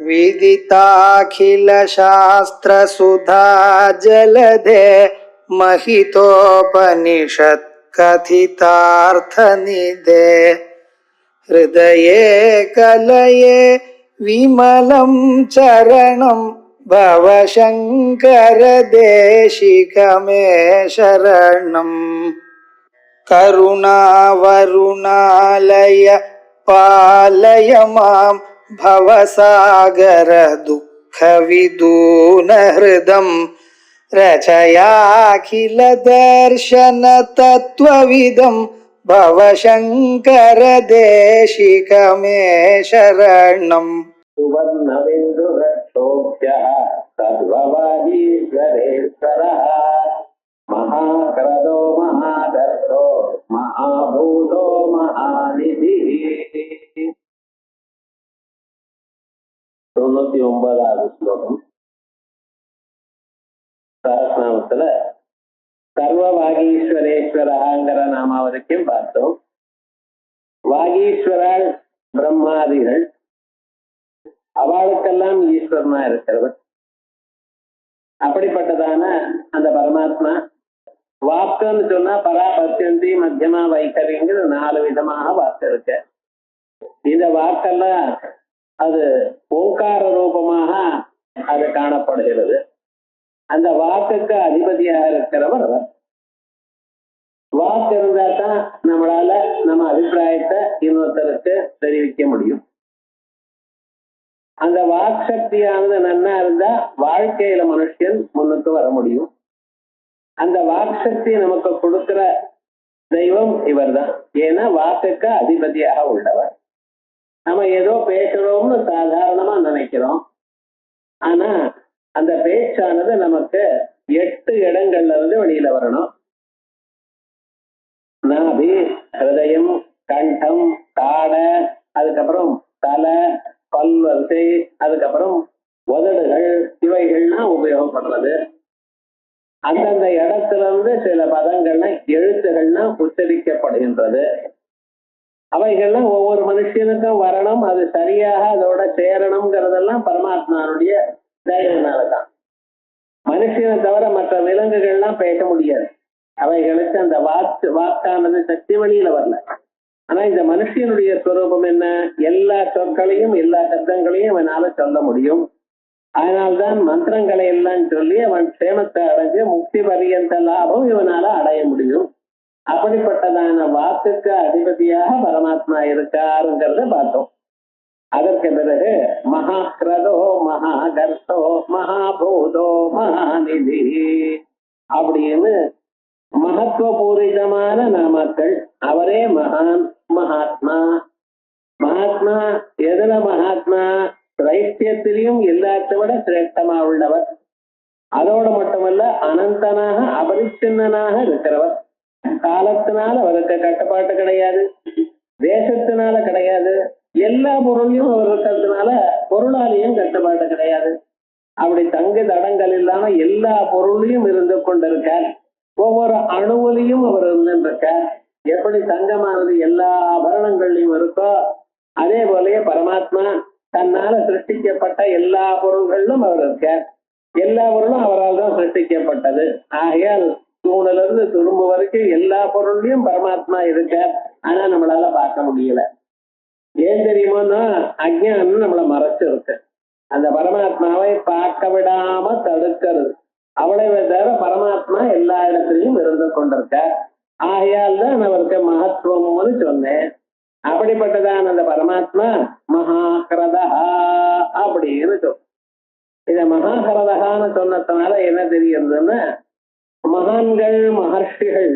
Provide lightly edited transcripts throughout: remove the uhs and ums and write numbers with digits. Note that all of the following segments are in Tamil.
विदिताखिलशास्त्रसुधा जलधे महितोपनिषत् कथितार्थनिधे हृदये कलये विमलं चरणं भवशङ्कर देशिकमे शरणम् करुणावरुणालय पालय मां भवसागर दुःखविदूनहृदं रचयाखिल दर्शन तत्त्वविदं भवशङ्कर देशिकमे शरणम् सुवर्णबिन्दुरक्षोभ्यः सर्ववागीश्वरेश्वरः महाक्रदो महादर्शो महाभूतो महानिधिः 99வது ஸ்லோகம். சஹஸ்ரநாமத்துல சர்வ வாகீஸ்வரேஸ்வரங்கிற நாம வரைக்கும் பார்த்தோம். வாகீஸ்வரால் பிரம்மாதிகள் அவளுக்கெல்லாம் ஈஸ்வரனா இருக்கிறவர். அப்படிப்பட்டதான அந்த பரமாத்மா வாக்குன்னு சொன்னா பராபத்தியந்தி மத்தியமா வைக்கரிங்கிற 4 விதமாக வாக்கு இருக்கு. இந்த வாக்கெல்லாம் அது ஓங்கார ரூபமாக அது காணப்படுகிறது. அந்த வாக்குக்கு அதிபதியாக இருக்கிறவர் அவர். வாக்கு இருந்தா தான் நம்மளால நம்ம அபிப்பிராயத்தை இன்னொருத்தருக்கு தெரிவிக்க முடியும். அந்த வாக் சக்தியானது நன்னா இருந்தா வாழ்க்கையில மனுஷன் முன்னுக்கு வர முடியும். அந்த வாக் சக்தி நமக்கு கொடுக்கிற தெய்வம் இவர் தான். ஏன்னா வாக்குக்கு அதிபதியாக உள்ளவர். நம்ம ஏதோ பேசுறோம்னு சாதாரணமா நினைக்கிறோம். ஆனா அந்த பேச்சானது நமக்கு 8 இடங்கள்ல இருந்து வெளியில வரணும். நாபி, ஹிருதயம், கண்டம், தாடை, அதுக்கப்புறம் தலை, பல்வரிசை, அதுக்கப்புறம் உதடுகள், இவைகள்லாம் உபயோகப்படுறது. அந்தந்த இடத்துல இருந்து சில பதங்கள்லாம் எழுத்துகள்லாம் உச்சரிக்கப்படுகின்றது. அவைகள்லாம் ஒவ்வொரு மனுஷனுக்கும் வரணும், அது சரியாக அதோட சேரணுங்கிறதெல்லாம் பரமாத்மாவுடைய தயவுனாலதான். மனுஷனை தவிர மற்ற விலங்குகள்லாம் பேச முடியாது. அவைகளுக்கு அந்த வாக்கானது சக்தி வழியில வரல. ஆனா இந்த மனுஷனுடைய ஸ்வரூபம் என்ன? எல்லா சொற்களையும் எல்லா சப்தங்களையும் அவனால சொல்ல முடியும். அதனால்தான் மந்திரங்களை எல்லாம் சொல்லி அவன் சேமத்தை அடைஞ்சு முக்தி பரியந்த லாபம் இவனால அடைய முடியும். அப்படிப்பட்டதான வாக்குக்கு அதிபதியாக பரமாத்மா இருக்காருங்கிறத பார்த்தோம். அதற்கு பிறகு மகாக்ரதோ மகாகர்த்தோ மகாபூதோ மகாநிதி அப்படின்னு மகத்துவபூரிதமான நாமக்கள். அவரே மகான், மகாத்மா. மகாத்மா எதுல மகாத்மா? தைத்தியத்திலையும் எல்லாத்தை விட சிரேஷ்டமா உள்ளவர். அதோடு மட்டுமல்ல, அனந்தனாக அபரிச்சின்னனாக இருக்கிறவர். காலத்தினால அவருக்கு கட்டுப்பாட்டு கிடையாது, தேசத்தினால கிடையாது, எல்லா பொருளையும் அவர் இருக்கிறதுனால பொருளாலையும் கட்டுப்பாட்டு கிடையாது. அப்படி தங்கு தடங்கள் இல்லாம எல்லா பொருளையும் இருந்து கொண்டிருக்கார். ஒவ்வொரு அணுவிலையும் அவர் இருந்திருக்கார். எப்படி தங்கமானது எல்லா ஆபரணங்கள்லையும் இருக்கோ, அதே போலயே பரமாத்மா தன்னால சிருஷ்டிக்கப்பட்ட எல்லா பொருள்களிலும் அவர் இருக்கார். எல்லா பொருளும் அவரால் தான் சிருஷ்டிக்கப்பட்டது. ஆகையால் தூணில இருந்து துரும்பு வரைக்கும் எல்லா பொருள்லையும் பரமாத்மா இருக்கார். ஆனா நம்மளால பார்க்க முடியல. ஏன் தெரியுமோன்னா, அஜ்ஞானம் நம்மளை மறைச்சு இருக்கு. அந்த பரமாத்மாவை பார்க்க விடாம தடுக்கிறது. அவளை தவிர பரமாத்மா எல்லா இடத்துலையும் இருந்து கொண்டிருக்கார். ஆகையால் தான் அவருக்கு மகத்துவம்னு சொன்னேன். அப்படிப்பட்டதான் அந்த பரமாத்மா மகாஹ்ரதா அப்படின்னு சொல். இத மகாஹ்ரதகான்னு சொன்னதுனால என்ன தெரியுதுன்னா, மகான்கள் மகர்ஷிகள்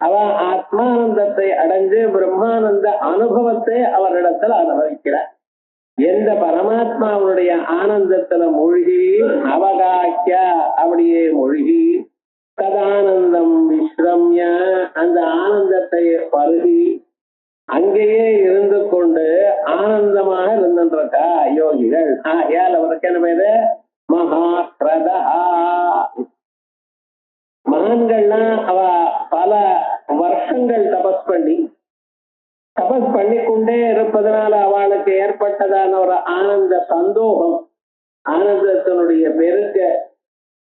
அவ ஆத்மானந்தத்தை அடைஞ்சு பிரம்மானந்த அனுபவத்தை அவரிடத்துல அனுபவிக்கிறார். எந்த பரமாத்மாவுடைய ஆனந்தத்துல மூழ்கி அவகாக்கிய அப்படியே மூழ்கி சதானந்தம் விஸ்ரம்ய அந்த ஆனந்தத்தை பருகி அங்கேயே இருந்து கொண்டு ஆனந்தமாக இருந்துருக்கா யோகிகள். ஆகையால் அவருக்கு என்ன பேரு? மகாஹ்ரதா. மகான்கள்லாம் அவ பல வருஷங்கள் தபஸ் பண்ணி தபஸ் பண்ணிக்கொண்டே இருப்பதனால அவளுக்கு ஏற்பட்டதான ஒரு ஆனந்த சந்தோகம், ஆனந்தத்தினுடைய பெருக்க,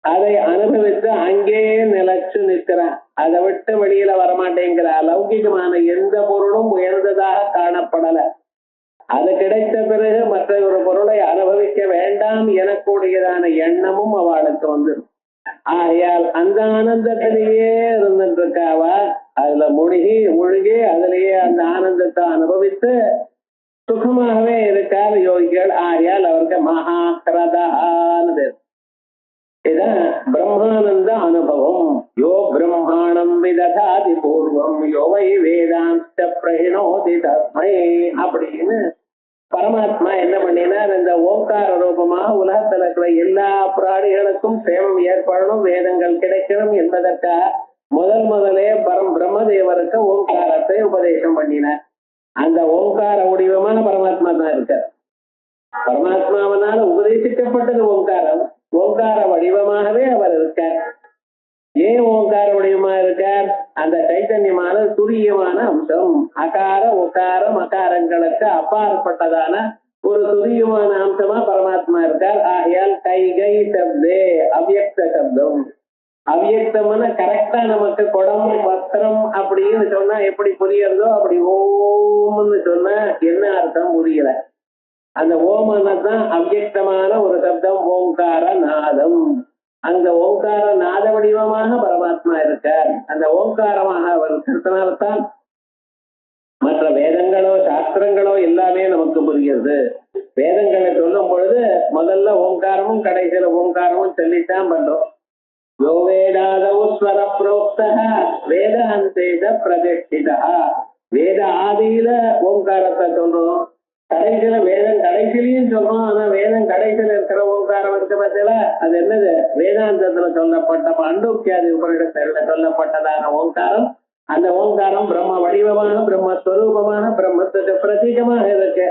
அதை அனுபவித்து அங்கேயே நிலைச்சு நிற்கிறான். அதை விட்டு வெளியில வரமாட்டேங்கிற. லௌகிகமான எந்த பொருளும் உயர்ந்ததாக காணப்படல. அது கிடைத்த பிறகு மற்ற ஒரு பொருளை அனுபவிக்க வேண்டாம் எனக்கூடியதான எண்ணமும் அவளுக்கு வந்து, ஆகையால் அந்த ஆனந்தத்திலேயே இருந்துட்டு இருக்காவ. அதுல மூழ்கி அதுலயே அந்த ஆனந்தத்தை அனுபவித்து சுகமாகவே இருக்கார் யோகிகள். ஆகையால் அவருக்கு மகாக்கிரதான்னு. இதான் பிரம்மானந்த அனுபவம். யோ பிரம்மாணம் விததாதி பூர்வம் யோ வை வேதாந்த பிரகிணோதி தஸ்மை அப்படின்னு பரமாத்மா என்ன பண்ணினார், இந்த ஓங்கார ரூபமா உலகத்தில் இருக்கிற எல்லா பிராணிகளுக்கும் சேமம் ஏற்படணும், வேதங்கள் கிடைக்கணும் என்பதற்காக முதலே பிரம்மதேவருக்கு ஓங்காரத்தை உபதேசம் பண்ணினார். அந்த ஓங்கார வடிவமான பரமாத்மா தான் இருக்கார். பரமாத்மாவனால உபதேசிக்கப்பட்டது ஓங்காரம். ஓங்கார வடிவமாகவே அவர் இருக்கார். ஏன் ஓங்கார வடிவமா இருக்கார்? அந்த சைத்தன்யமான துரியமான அம்சம். அகார உகார மகாரங்களுக்கு அப்பாற்பட்டதான ஒரு துரியமான அம்சமா பரமாத்மா இருக்கார். ஆகையால் கைகை சப்தே அவ்யக்த சப்தம். அவ்யக்தம்னா கரெக்டா நமக்கு குடம் வஸ்திரம் அப்படின்னு சொன்னா எப்படி புரியறதோ அப்படி ஓம்னு சொன்னா என்ன அர்த்தம் புரியல. அந்த ஓமனதான் அவ்யக்தமான ஒரு சப்தம், ஓங்கார நாதம். அந்த ஓங்கார நாத வடிவமாக பரமாத்மா இருக்கார். அந்த ஓங்காரமாக அவர் இருக்கிறதுனால்தான் மற்ற வேதங்களோ சாஸ்திரங்களோ எல்லாமே நமக்கு புரிகிறது. வேதங்களை சொல்லும் பொழுது முதல்ல ஓங்காரமும் கடைசியில ஓங்காரமும் சொல்லித்தான் பண்றோம். யோ வேதாதௌ ஸ்வர புரோக்தா வேதாந்தேத பிரதிஷ்டிதா. வேத ஆதியில ஓங்காரத்தை சொல்றோம், கடைசியில வேதம் கடைசியிலையும் சொல்றோம். ஆனா வேதம் கடைசியில இருக்கிற ஓங்காரம் இருக்க பட்சல அது என்னது? வேதாந்தத்துல சொல்லப்பட்ட பாண்டோக்கியாதி உபரிடத்துல சொல்லப்பட்டதான ஓங்காரம். அந்த ஓங்காரம் பிரம்ம வடிவமான பிரம்மஸ்வரூபமான பிரம்மத்துக்கு பிரதீகமாக இருக்கு.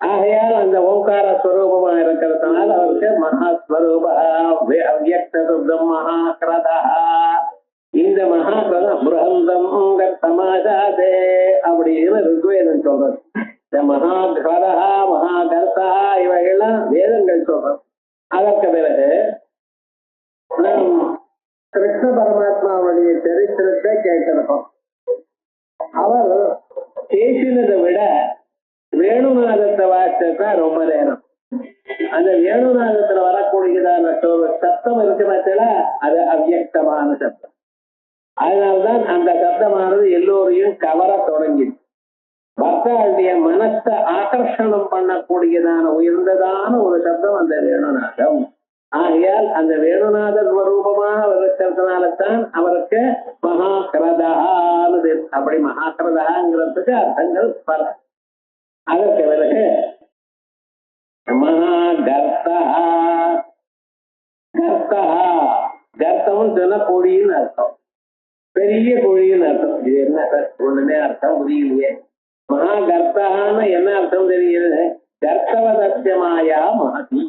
ஆகையால் அந்த ஓங்கார ஸ்வரூபமா இருக்கிறதுனால அவருக்கு மகாஸ்வரூப அவ்யக்த சப்தம் மகாக்கிரதா. இந்த மகாக்கிரதம் புரஹந்தம் சமாஜாதே அப்படின்னு ருக்வேதம் சொல்றது. இந்த மகாகிரதா மகாகர்த்தா இவைகள்லாம் வேதங்கள் சொல்றோம். அதற்கு பிறகு நாம் கிருஷ்ண பரமாத்மாவுடைய சரித்திரத்தை கேட்டிருக்கோம். அவர் பேசினதை விட வேணுநாதத்தை வாசித்தான் ரொம்ப நேரம். அந்த வேணுநாதத்துல வரக்கூடியதான சப்தம் இருக்கு பார்த்தா அது அவ்யக்தமான சப்தம். அதனால்தான் அந்த சப்தமானது எல்லோரையும் கவர தொடங்கிது. பக்தர்களுடைய மனசை ஆகர்ஷணம் பண்ணக்கூடியதான உயர்ந்ததான ஒரு சப்தம் அந்த வேணுநாதம். ஆகையால் அந்த வேணுநாதர் ரூபமாக இருக்கிறதுனால்தான் அவருக்கு மகாக்கிரதான்னு. அப்படி மகாக்கிரதாங்கிறதுக்கு அர்த்தங்கள் பல. அதற்கு பிறகு மகாகர்த்தா. கர்த்தா கர்த்தம் சொன்ன குழின்னு அர்த்தம், பெரிய குழின்னு அர்த்தம். இது என்ன ஒண்ணுமே அர்த்தம் புரியலையே. மகாகர்த்தான்னு என்ன அர்த்தம் தெரியுது? கர்த்தவதத்திய மாயா மகதி.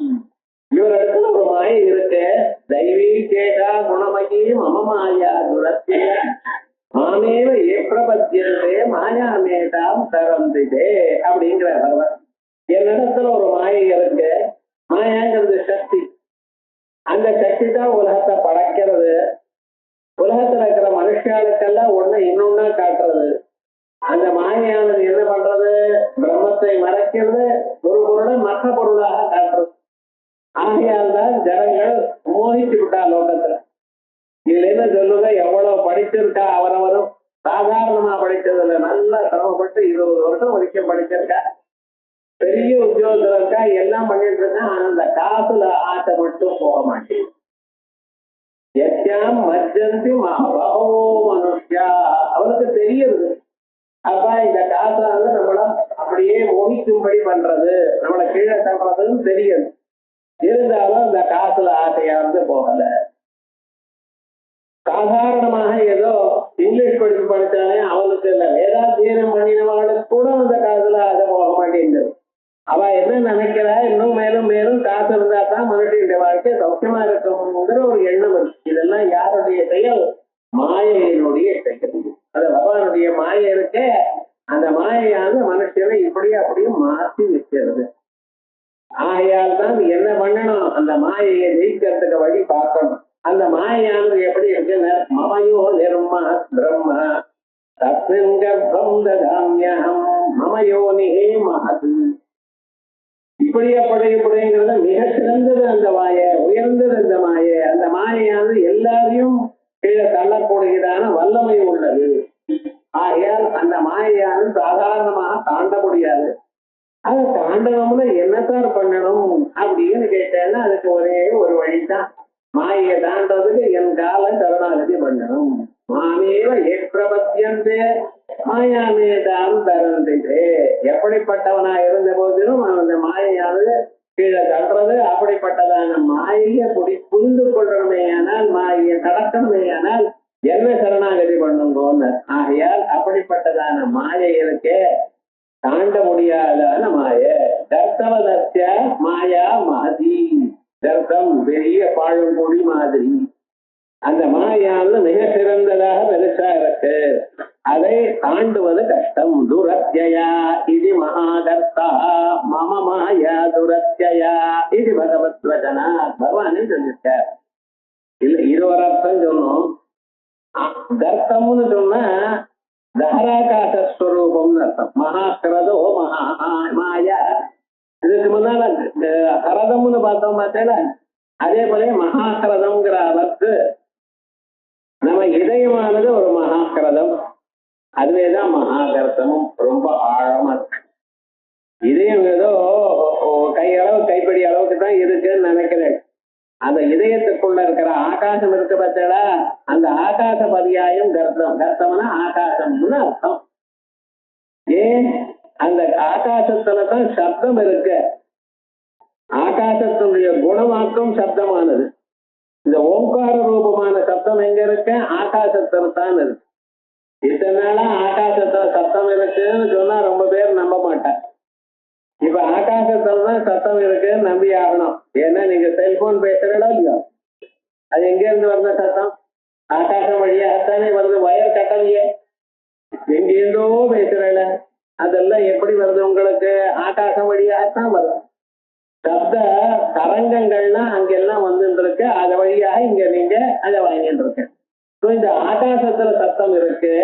இவர் இடத்துல ஒரு மாயை இருக்கு. தெய்வீ கேட்டா குணமயி மம மாயா துரத்திய மாமேவ ஏப்ரபத்தியந்தே மாயா மேதாம் சரந்திதே அப்படிங்கிற பகவான். என்னிடத்துல ஒரு மாயை இருக்கு. மாயாங்கிறது சக்தி. அந்த சக்தி தான் உலகத்தை படைக்கிறது. உலகத்துல இருக்கிற மனுஷாளுக்கெல்லாம் ஒண்ணு இன்னொன்னா காட்டுறது. அந்த மாயானது என்ன பண்றது? பிரம்மத்தை மறைக்கிறது, ஒரு பொருளை மற்ற பொருளாக காட்டுறது. ஆகையால் தான் ஜனங்கள் மோகிச்சு விட்டா லோகத்துல. இதுல என்ன சொல்லுங்க, எவ்வளவு படிச்சிருக்கா அவரவரும். சாதாரணமா படிச்சதுல நல்லா சிரமப்பட்டு 20 வருஷம் வரைக்கும் படிச்சிருக்கா, பெரிய உத்தியோகத்துல இருக்கா, எல்லாம் பண்ணிட்டு இருக்கா. ஆனா அந்த காசுல ஆசை மட்டும் போக மாட்டேன். எத்தியாம் மஜ்ஜந்தி மகோ மனுஷா. அவனுக்கு தெரியுது அப்பா இந்த காசால நம்மள அப்படியே மோகிக்கும்படி பண்றது, நம்மளை கீழே தள்ளுறதுன்னு தெரியுது. இருந்தாலும் அந்த காசுல ஆசையாவது போகல. சாதாரணமாக ஏதோ இங்கிலீஷ் படிச்சாலே அவனுக்கு இல்ல, வேதாத்தியனம் பண்ணினவாளுக்கு கூட அந்த காசுல ஆசை போக மாட்டேங்குது. அவ என்ன நினைக்கிறா, இன்னும் மேலும் மேலும் காசு இருந்தா தான் மனுஷனுடைய வாழ்க்கை சௌக்கியமா இருக்குங்கிற ஒரு எண்ணம் இருக்கு. இதெல்லாம் யாருடைய செயல்? மாயையினுடைய செயல். அது பகவானுடைய மாயை இருக்க. அந்த மாயை ஆகையால் தான் என்ன பண்ணணும், அந்த மாயையை ஜெயிக்கிறதுக்கு வழி பார்க்கணும். அந்த மாயானது எப்படி இருக்குன்னு மமயோ நிர்மா பிரம்ம தஸ்மின் கர்ப்பம் ததாம்யஹம் மமயோனிஹே மஹது. இப்படிங்கிறத மிக சிறந்தது அந்த மாய, உயர்ந்தது அந்த மாய. அந்த மாயையானது எல்லாரையும் கீழே தள்ளக்கூடியதான வல்லமை உள்ளது. ஆகையால் அந்த மாயையானது சாதாரணமாக தாண்ட முடியாது. அதை தாண்டணும்னு என்னத்தான் பண்ணணும் அப்படின்னு கேட்டேன்னா அதுக்கு ஒரே ஒரு வழிதான். மாயை தாண்டதுக்கு என் கால கருணாகதி பண்ணணும். மாமேவ ஏற்றபத்தியந்தே மாயாமே தான் தரந்தே. எப்படிப்பட்டவனா இருந்த போதிலும் அந்த மாயையானது கீழே தள்ளுறது. அப்படிப்பட்டதான மாயையை புரிந்து கொள்ளணுமே ஆனால், மாயை கடக்கணுமே ஆனால் என்ன சரணாகதி பண்ணுங்கன்னு. ஆகையால் அப்படிப்பட்டதான மாயை இருக்கே தாண்ட முடியாதான மாய. தர்த்தவதர்த்திய மாயா மகதி. தர்த்தம் பெரிய பாழும்பொடி மாதிரி. அந்த மாயானது மிக சிறந்ததாக பெருசா இருக்கு. அதை தாண்டுவது கஷ்டம். துரத்யா இது மகாதர்த்தா மம மாயா துரத்யா இது பகவத் வச்சனா. பகவானே சொல்லியிருக்கார். இல்ல இது ஒரு அர்த்தம் சொன்னோம். தர்த்தம்னு சொன்னா தஹராகாசஸ்வரூபம்னு அர்த்தம். மகாக்கிரதோ மாயா. இதுக்கு முன்னால ஹரதம்னு பார்த்தோம் பார்த்தேல, அதே போல மகாக்கிரதம்ங்கிற அளவுக்கு நம்ம இதயமானது ஒரு மகாக்கிரதம். அதுவேதான் மகாகர்த்தமும். ரொம்ப ஆழமா இருக்கு. இதயம் ஏதோ கையளவு கைப்படி அளவுக்கு தான் இருக்குன்னு நினைக்கிறேன். அந்த இதயத்துக்குள்ள இருக்கிற ஆகாசம் இருக்கு பார்த்தா, அந்த ஆகாச பரியாயம் கர்த்தம். கர்த்தம்னா ஆகாசம்னு அர்த்தம். ஏன் அந்த ஆகாசத்துலதான் சப்தம் இருக்கு. ஆகாசத்தினுடைய குணமாக்கம் சப்தமானது. இந்த ஓங்கார ரூபமான சப்தம் எங்க இருக்கு? ஆகாசத்துல தான் இருக்கு. இத்தனை நாளா ஆகாசத்துல சப்தம் இருக்குன்னு சொன்னா ரொம்ப பேர் நம்ப மாட்டாங்க. இப்ப ஆகாசத்துலதான் சத்தம் இருக்குன்னு நம்பி ஆகணும். ஏன்னா நீங்க செல்போன் பேசுறதோ இல்லையோ, அது எங்க இருந்து வந்த சத்தம்? ஆகாசம் வழியாகத்தானே வருது. வயர் கட்டலையே, எங்கிருந்தோ பேசுறல. அதெல்லாம் எப்படி வருது உங்களுக்கு? ஆகாசம் வழியாகத்தான் வருது. சப்த தரங்கங்கள்லாம் அங்கெல்லாம் வந்துட்டு இருக்கு. அது வழியாக இங்க நீங்க அதை வாங்கிட்டு இருக்கு. இந்த ஆகாசத்துல சத்தம் இருக்கு.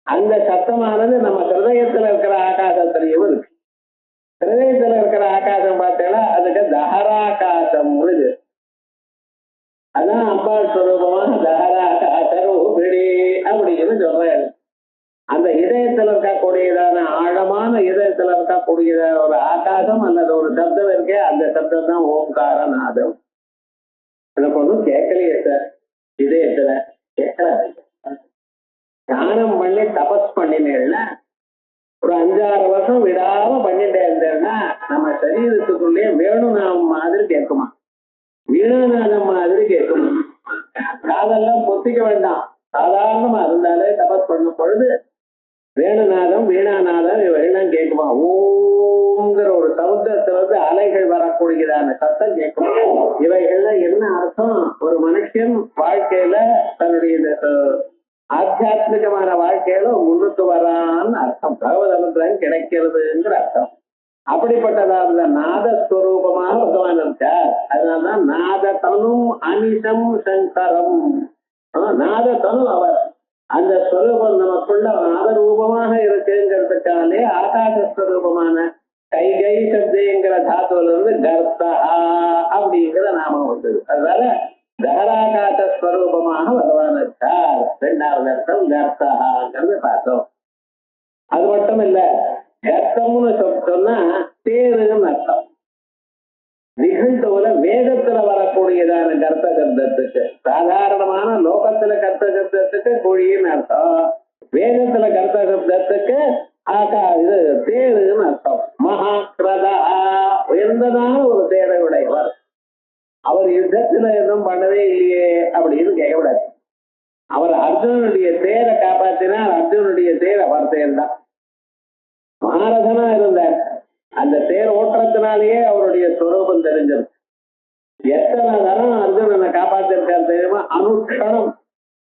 அந்த சத்தமானது நம்ம ஹிருதயத்துல இருக்கிற ஆகாசத்திலையும் இருக்கு. ஹிருதயத்துல இருக்கிற ஆகாசம் பார்த்தேன்னா அதுக்கு தஹராகாசம் இது. அதான் அம்பாள் ஸ்வரூபமாக தஹராகாசரூபிணி அப்படின்னு சொல்றேன். அந்த இதயத்துல இருக்கக்கூடியதான ஆழமான இதயத்துல இருக்கக்கூடியதான ஒரு ஆகாசம் அல்லது ஒரு சப்தம் இருக்கே, அந்த சப்தம் தான் ஓங்கார நாதம். எனக்கு ஒன்றும் கேட்கலையே சார். இதயத்துல கேட்கல. தியானம் பண்ணி தபஸ் பண்ணினேன்னா ஒரு 5-6 வருஷம் விடாம பண்ணிட்டே இருந்தேன்னா நம்ம சரீரத்துக்குள்ளேயே வேணுநாதம் மாதிரி கேட்குமா, வீணாநாதம் மாதிரி கேட்குமா. காதெல்லாம் பொத்திக்க வேண்டாம். சாதாரணமா இருந்தாலே தபஸ் பண்ணும் பொழுது வேணுநாதம் வீணாநாதம் இவைகள்லாம் கேட்குமா. ஓங்கிற ஒரு சமுத்திரத்துல அலைகள் வரக்கூடியதான சத்தம் கேட்குமா. இவைகள்ல என்ன அர்த்தம்? ஒரு மனுஷன் வாழ்க்கையில தன்னுடைய ஆத்தியாத்மிகமான வாழ்க்கையில முன்னுக்கு வரான்னு அர்த்தம். பகவத் அனுகிரகம் கிடைக்கிறதுங்கிற அர்த்தம். அப்படிப்பட்டதான நாதஸ்வரூபமாக பகவான் இருக்கார். அதனால்தான் நாததனும் அனிசம் சங்கரம். நாததனும் அவர். அந்த ஸ்வரூபம் நமக்குள்ள நாதரூபமாக இருக்குங்கிறதுக்காலே ஆகாசஸ்வரூபமான கைகை சப்தங்கிற தாத்துல இருந்து கர்த்தா அப்படிங்கிற நாமம் வந்தது. அதனால தஹராகாச ஸ்வரூபமாக பகவான் இருக்கார். 2வது அர்த்தம் கர்த்தாங்கிறது பார்த்தோம். அது மட்டும் இல்ல, கர்த்தம்னு சொன்னா தேருன்னு அர்த்தம். நிகழ்வுல வேதத்துல வரக்கூடியதான கர்த்த சப்தத்துக்கு, சாதாரணமான லோகத்துல கர்த்த சப்தத்துக்கு குழின்னு அர்த்தம். வேதத்துல கர்த்த சப்தத்துக்கு இது தேருன்னு அர்த்தம். மகாக்கிரதா உயர்ந்ததான ஒரு தேரை உடையவர். அவர் யுத்தத்துல எதுவும் பண்ணவே இல்லையே அப்படின்னு கேட்கக்கூடாது. அவர் அர்ஜுனனுடைய தேரை காப்பாத்தினார். அர்ஜுனனுடைய தேர் அவர் தேர் தான். மகாரதனா இருந்தார். அந்த தேர் ஓட்டுறதுனாலேயே அவருடைய ஸ்வரூபம் தெரிஞ்சது. எத்தனை தரம் அர்ஜுனனை காப்பாத்திருக்காரு தெரியுமா? அனுட்சணம்